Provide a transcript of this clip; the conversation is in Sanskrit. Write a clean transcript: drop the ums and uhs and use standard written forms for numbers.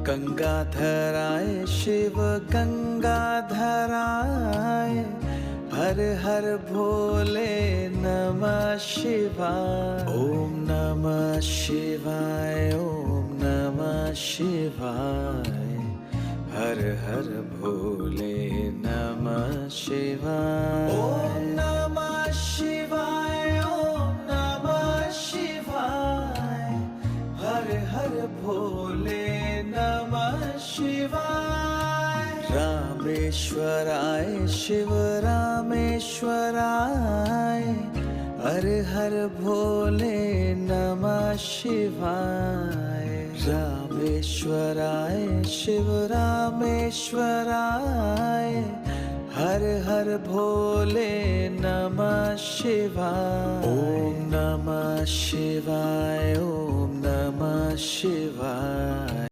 गंगाधराय शिव गंगाधराय, हर हर भोले नमः शिवाय। ओम नमः शिवाय, ओम नमः शिवाय, हर हर भोले नमः शिवाय। ओम नमः शिवाय, ओम नमः शिवाय, हर हर भोले नमः शिवाय। रामेश्वराय शिव रामेश्वराय, हर हर भोले नमः शिवाय। रामेश्वराय शिव रामेश्वराय, हर हर भोले नमः शिवाय। ओम नमः शिवाय, ओम नमः शिवाय।